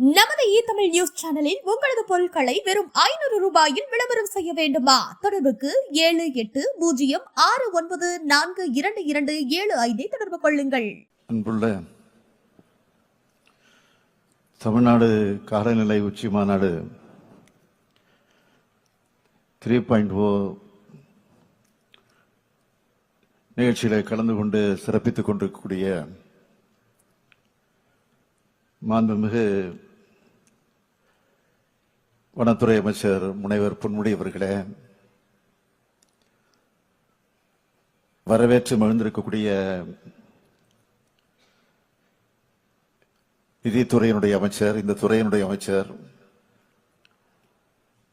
நமது தமிழ் நியூஸ் சேனலில் உங்களது பொருட்களை வெறும் 500 ரூபாயில் விளம்பரம் செய்ய வேண்டுமா? தொடர்புக்கு 7806942275 தொடர்பு கொள்ளுங்கள். அன்புள்ள தமிழ்நாடு காலநிலை உச்சி மாநாடு 3.0 நிகழ்ச்சியில கலந்து கொண்டு சிறப்பித்துக் கொண்டிருக்கக்கூடிய மாண்புமிகு வனத்துறை அமைச்சர் முனைவர் பொன்முடி அவர்களே, வரவேற்று மகிழ்ந்திருக்கக்கூடிய நிதித்துறையினுடைய அமைச்சர், இந்த துறையினுடைய அமைச்சர்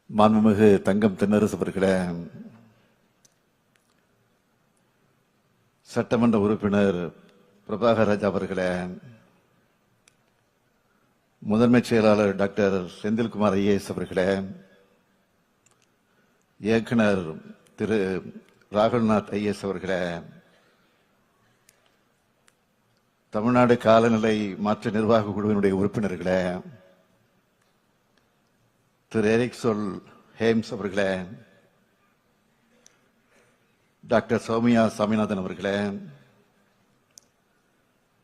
மாண்புமிகு தங்கம் தென்னரசு அவர்களே, சட்டமன்ற உறுப்பினர் பிரபாகர் ராஜா அவர்களே, முதன்மை செயலாளர் டாக்டர் செந்தில்குமார் ஐஏஎஸ் அவர்களே, இயக்குனர் திரு ராகுல்நாத் ஐஏஎஸ் அவர்களே, தமிழ்நாடு காலநிலை மாற்ற நிர்வாக குழுவினுடைய உறுப்பினர்களே, திரு எரிக் சொல் ஹேம்ஸ் அவர்களே, டாக்டர் சௌமியா சாமிநாதன் அவர்களே,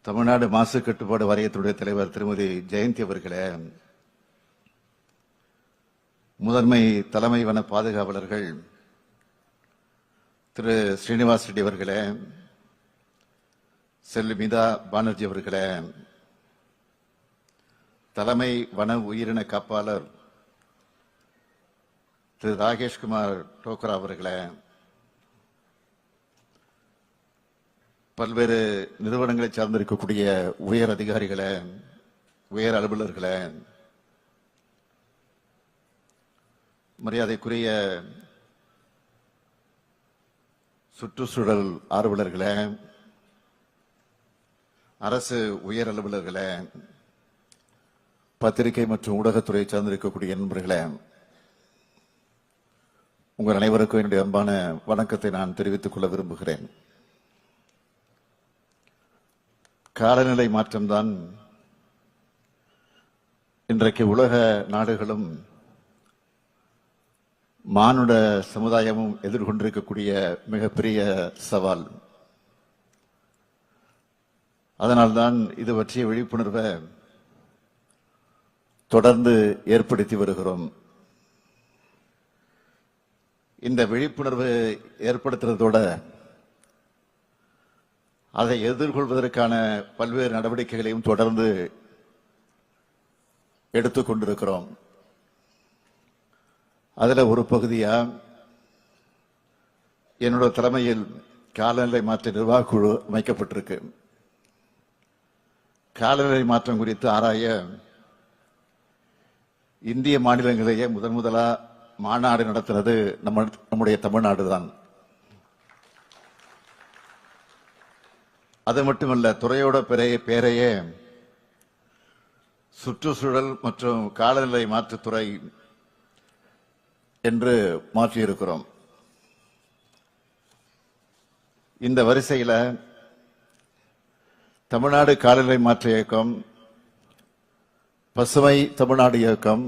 தமிழ்நாடு மாசு கட்டுப்பாடு வாரியத்துடைய தலைவர் திருமதி ஜெயந்தி அவர்களே, முதன்மை தலைமை வன பாதுகாவலர்கள் திரு ஸ்ரீனிவாஸ் ரெட்டி அவர்களே, செல்லுமிதா பானர்ஜி அவர்களே, தலைமை வன உயிரின காப்பாளர் திரு ராகேஷ்குமார் டோக்ரா அவர்களே, பல்வேறு நிறுவனங்களை சார்ந்திருக்கக்கூடிய உயர் அதிகாரிகளே, உயர் அலுவலர்களே, மரியாதைக்குரிய சுற்றுச்சூழல் ஆர்வலர்களே, அரசு உயர் அலுவலர்களே, பத்திரிகை மற்றும் ஊடகத்துறையை சார்ந்திருக்கக்கூடிய நண்பர்களே, உங்கள் அனைவருக்கும் என்னுடைய அன்பான வணக்கத்தை நான் தெரிவித்துக் கொள்ள விரும்புகிறேன். காலநிலை மாற்றம்தான் இன்றைக்கு உலக நாடுகளும் மானுட சமுதாயமும் எதிர்கொண்டிருக்கக்கூடிய மிகப்பெரிய சவால். அதனால்தான் இது பற்றிய விழிப்புணர்வை தொடர்ந்து ஏற்படுத்தி வருகிறோம். இந்த விழிப்புணர்வு ஏற்படுத்துறதோட அதை எதிர்கொள்வதற்கான பல்வேறு நடவடிக்கைகளையும் தொடர்ந்து எடுத்துக்கொண்டிருக்கிறோம். அதுல ஒரு பகுதியா என்னோட தலைமையில் காலநிலை மாற்ற நிர்வாக குழு அமைக்கப்பட்டிருக்கு. காலநிலை மாற்றம் குறித்து ஆராய இந்திய மாநிலங்களிலேயே முதலா மாநாடு நடத்துறது நம்முடைய தமிழ்நாடு தான். அது மட்டுமல்ல, துறையோட பெயரையே சுற்றுச்சூழல் மற்றும் காலநிலை மாற்றுத்துறை என்று மாற்றியிருக்கிறோம். இந்த வரிசையில தமிழ்நாடு காலநிலை மாற்ற இயக்கம், பசுமை தமிழ்நாடு இயக்கம்,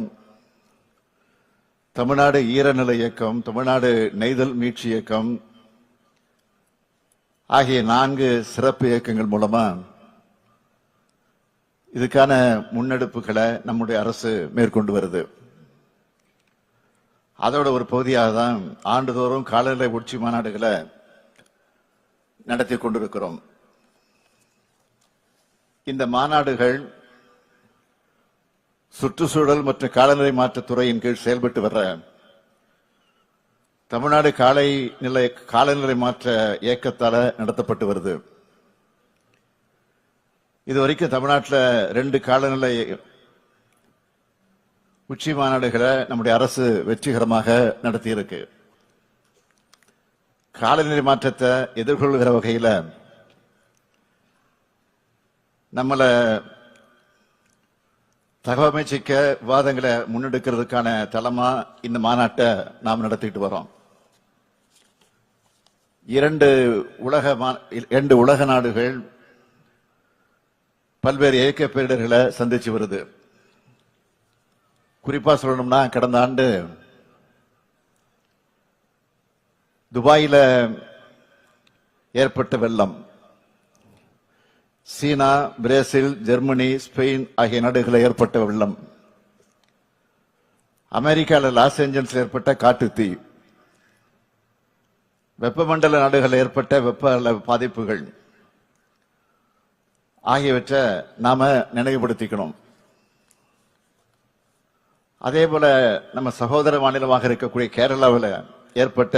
தமிழ்நாடு ஈரநிலை இயக்கம், தமிழ்நாடு நெய்தல் மீட்சி இயக்கம் ஆகிய 4 சிறப்பு இயக்கங்கள் மூலமா இதுக்கான முன்னெடுப்புகளை நம்முடைய அரசு மேற்கொண்டு வருது. அதோட ஒரு பகுதியாக தான் ஆண்டுதோறும் காலநிலை உச்சி மாநாடுகளை நடத்தி கொண்டிருக்கிறோம். இந்த மாநாடுகள் சுற்றுச்சூழல் மற்றும் காலநிலை மாற்றத்துறையின் கீழ் செயல்பட்டு வர்ற தமிழ்நாடு காலநிலை மாற்ற இயக்கத்தால நடத்தப்பட்டு வருது. இதுவரைக்கும் தமிழ்நாட்டில் 2 காலநிலை உச்சி மாநாடுகளை நம்முடைய அரசு வெற்றிகரமாக நடத்தியிருக்கு. காலநிலை மாற்றத்தை எதிர்கொள்கிற வகையில் நம்மளை தகவமைச்சிக்க விவாதங்களை முன்னெடுக்கிறதுக்கான தளமா இந்த மாநாட்டை நாம் நடத்திட்டு வரோம். 2 உலக நாடுகள் பல்வேறு இயக்க பேரிடர்களை சந்திச்சு வருது. குறிப்பா சொல்லணும்னா கடந்த ஆண்டு துபாயில ஏற்பட்ட வெள்ளம், சீனா, பிரேசில், ஜெர்மனி, ஸ்பெயின் ஆகிய நாடுகளில் ஏற்பட்ட வெள்ளம், அமெரிக்காவில் லாஸ் ஏஞ்சல்ஸில் ஏற்பட்ட காட்டுத்தீ, வெப்பமண்டல நாடுகளில் ஏற்பட்ட வெப்ப பாதிப்புகள் ஆகியவற்றை நாம நினைவுபடுத்திக்கணும். அதே போல நம்ம சகோதர மாநிலமாக இருக்கக்கூடிய கேரளாவில் ஏற்பட்ட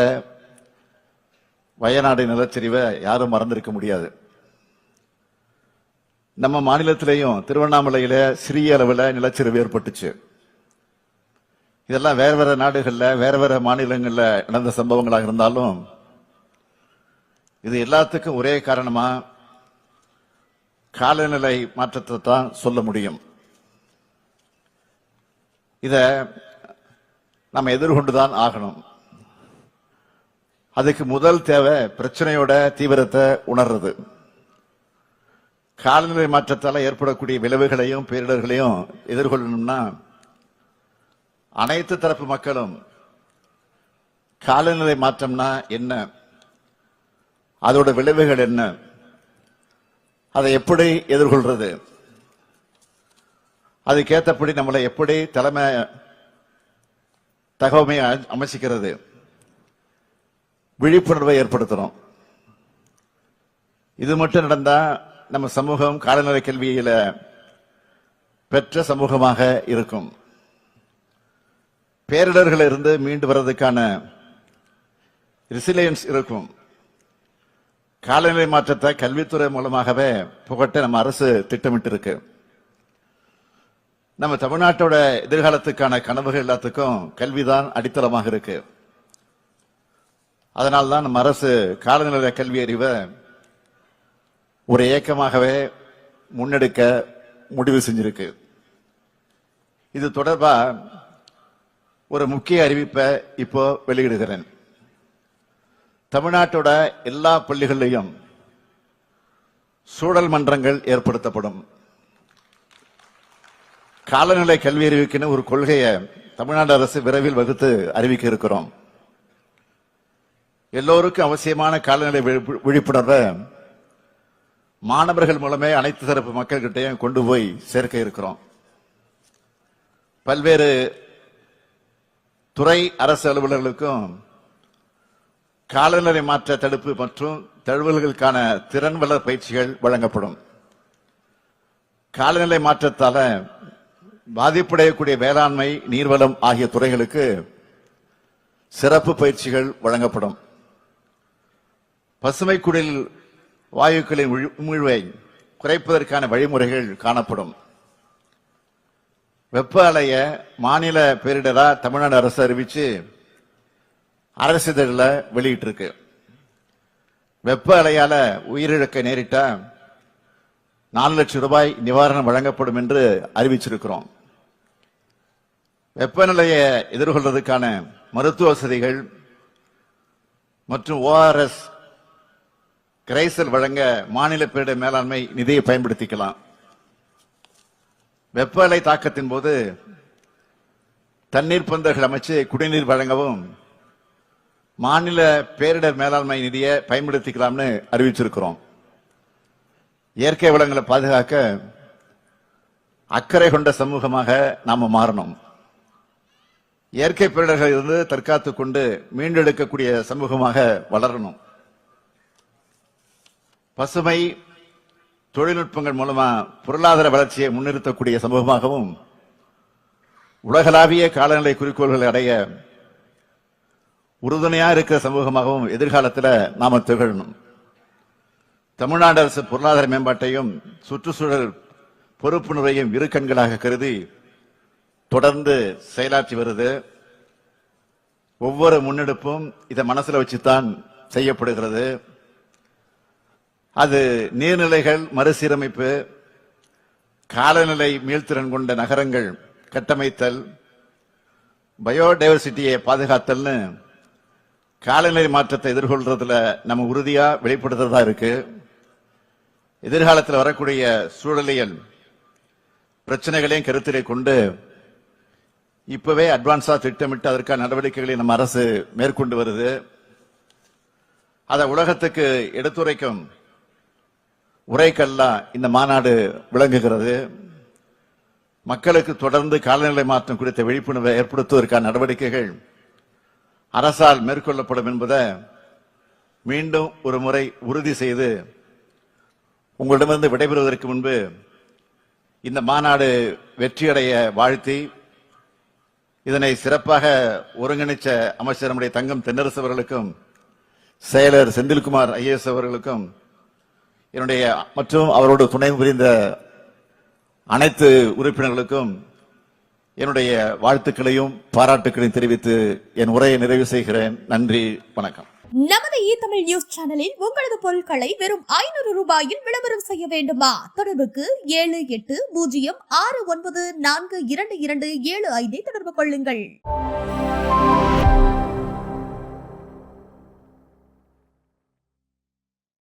வயநாடு நிலச்சரிவை யாரும் மறந்திருக்க முடியாது. நம்ம மாநிலத்திலேயும் திருவண்ணாமலையில சிறிய அளவில் நிலச்சரிவு ஏற்பட்டுச்சு. இதெல்லாம் வேற வேற நாடுகள்ல வேற வேற மாநிலங்கள்ல நடந்த சம்பவங்களாக இருந்தாலும் இது எல்லாத்துக்கும் ஒரே காரணமா காலநிலை மாற்றத்தை தான் சொல்ல முடியும். இத நம்ம எதிர்கொண்டுதான் ஆகணும். அதுக்கு முதல் தேவை பிரச்சனையோட தீவிரத்தை உணர்றது. காலநிலை மாற்றத்தால் ஏற்படக்கூடிய விளைவுகளையும் பேரிடர்களையும் எதிர்கொள்ளணும்னா அனைத்து தரப்பு மக்களும் காலநிலை மாற்றம்னா என்ன, அதோட விளைவுகள் என்ன, அதை எப்படி எதிர்கொள்றது, அதுக்கேற்றபடி நம்மளை எப்படி தலைமை தகவமை அமைச்சிக்கிறது, விழிப்புணர்வை ஏற்படுத்தணும். இது மட்டும் நடந்தா நம்ம சமூகம் காலநிலை கல்வியில பெற்ற சமூகமாக இருக்கும். பேரிடர்கள் இருந்து மீண்டு வர்றதுக்கான ரெசிலியன்ஸ் இருக்கும். காலநிலை மாற்றத்தை கல்வித்துறை மூலமாகவே புகட்ட நம்ம அரசு திட்டமிட்டு இருக்கு. நம்ம தமிழ்நாட்டோட எதிர்காலத்துக்கான கனவுகள் எல்லாத்துக்கும் கல்விதான் அடித்தளமாக இருக்கு. அதனால்தான் நம்ம அரசு காலநிலை கல்வி அறிவை ஒரு இயக்கமாகவே முன்னெடுக்க முடிவு செஞ்சிருக்கு. இது தொடர்பா ஒரு முக்கிய அறிவிப்பை இப்போ வெளியிடுகிறேன். தமிழ்நாட்டோட எல்லா பள்ளிகளிலும் சூழல் மன்றங்கள் ஏற்படுத்தப்படும். காலநிலை கல்வி அறிவிக்குன்னு ஒரு கொள்கையை தமிழ்நாடு அரசு விரைவில் வகுத்து அறிவிக்க இருக்கிறோம். எல்லோருக்கும் அவசியமான காலநிலை விழிப்புணர்வை மாணவர்கள் மூலமே அனைத்து தரப்பு மக்கள்கிட்டையும் கொண்டு போய் சேர்க்க இருக்கிறோம். பல்வேறு துறை அரசு அலுவலர்களுக்கும் காலநிலை மாற்ற தடுப்பு மற்றும் தழுவல்களுக்கான திறன் வளர் பயிற்சிகள் வழங்கப்படும். காலநிலை மாற்றத்தால பாதிப்படையக்கூடிய வேளாண்மை, நீர்வளம் ஆகிய துறைகளுக்கு சிறப்பு பயிற்சிகள் வழங்கப்படும். பசுமை குடில் வாயுக்களின் உமிழ்வை குறைப்பதற்கான வழிமுறைகள் காணப்படும். வெப்ப அலைய மாநில பேரிடரா தமிழ்நாடு அரசு அறிவிச்சு அரசிதழில் வெளியிட்டு இருக்கு. வெப்ப அலையால உயிரிழக்க நேரிட்டா 4 லட்சம் ரூபாய் நிவாரணம் வழங்கப்படும் என்று அறிவிச்சிருக்கிறோம். வெப்பநிலையை எதிர்கொள்வதற்கான மருத்துவ வசதிகள் மற்றும் ORS கரைசல் வழங்க மாநில பேரிடர் மேலாண்மை நிதியை பயன்படுத்திக்கலாம். வெப்ப அலை தாக்கத்தின் போது தண்ணீர் பந்தல்கள் அமைச்சு குடிநீர் வழங்கவும் மாநில பேரிடர் மேலாண்மை நிதியை பயன்படுத்திக்கலாம்னு அறிவிச்சிருக்கிறோம். இயற்கை வளங்களை பாதுகாக்க அக்கறை கொண்ட சமூகமாக நாம மாறணும். இயற்கை பேரிடர்கள் இருந்து தற்காத்துக் கொண்டு மீண்டெடுக்கக்கூடிய சமூகமாக வளரணும். பசுமை தொழில்நுட்பங்கள் மூலமா பொருளாதார வளர்ச்சியை முன்னிறுத்தக்கூடிய சமூகமாகவும் உலகளாவிய காலநிலை குறிக்கோள்களை அடைய உறுதுணையா இருக்கிற சமூகமாகவும் எதிர்காலத்தில் நாம திகழணும். தமிழ்நாடு அரசு பொருளாதார மேம்பாட்டையும் சுற்றுச்சூழல் பொறுப்புணர்வையும் இரு கண்களாக கருதி தொடர்ந்து செயலாற்றி வருது. ஒவ்வொரு முன்னெடுப்பும் இதை மனசுல வச்சுதான் செய்யப்படுகிறது. அது நீர்நிலைகள் மறுசீரமைப்பு, காலநிலை மீள்திறன் கொண்ட நகரங்கள் கட்டமைத்தல், பயோடைவர்சிட்டியை பாதுகாத்தல்னு காலநிலை மாற்றத்தை எதிர்கொள்றதுல நம்ம உறுதியா வெளிப்படுத்துறதா இருக்கு. எதிர்காலத்தில் வரக்கூடிய சூழலியல் பிரச்சனைகளையும் கருத்திலே கொண்டு இப்பவே அட்வான்ஸா திட்டமிட்டு அதற்கான நடவடிக்கைகளை நம்ம அரசு மேற்கொண்டு வருது. அதை உலகத்துக்கு எடுத்துரைக்கும் உரைக்கல்லா இந்த மாநாடு விளங்குகிறது. மக்களுக்கு தொடர்ந்து காலநிலை மாற்றம் குறித்த விழிப்புணர்வை ஏற்படுத்துவதற்கான நடவடிக்கைகள் அரசால் மேற்கொள்ளப்படும் என்பதை மீண்டும் ஒரு முறை உறுதி செய்து உங்களிடமிருந்து விடைபெறுவதற்கு முன்பு இந்த மாநாடு வெற்றியடைய வாழ்த்தி இதனை சிறப்பாக ஒருங்கிணைச்ச அமைச்சர் நம்முடைய தங்கம் தென்னரசு அவர்களுக்கும் செயலர் செந்தில்குமார் IAS அவர்களுக்கும் என்னுடைய மற்றும் அவரோடு துணை புரிந்த அனைத்து உறுப்பினர்களுக்கும் என்னுடைய வாழ்த்துக்களையும் பாராட்டுக்களையும் தெரிவித்து என் உரையை நிறைவு செய்கிறேன். நன்றி, வணக்கம். நமது தமிழ் நியூஸ் சேனலில் உங்களது பொருட்களை வெறும் 500 ரூபாயில் விளம்பரம் செய்ய வேண்டுமா? தொடர்புக்கு 7806942275 தொடர்பு கொள்ளுங்கள்.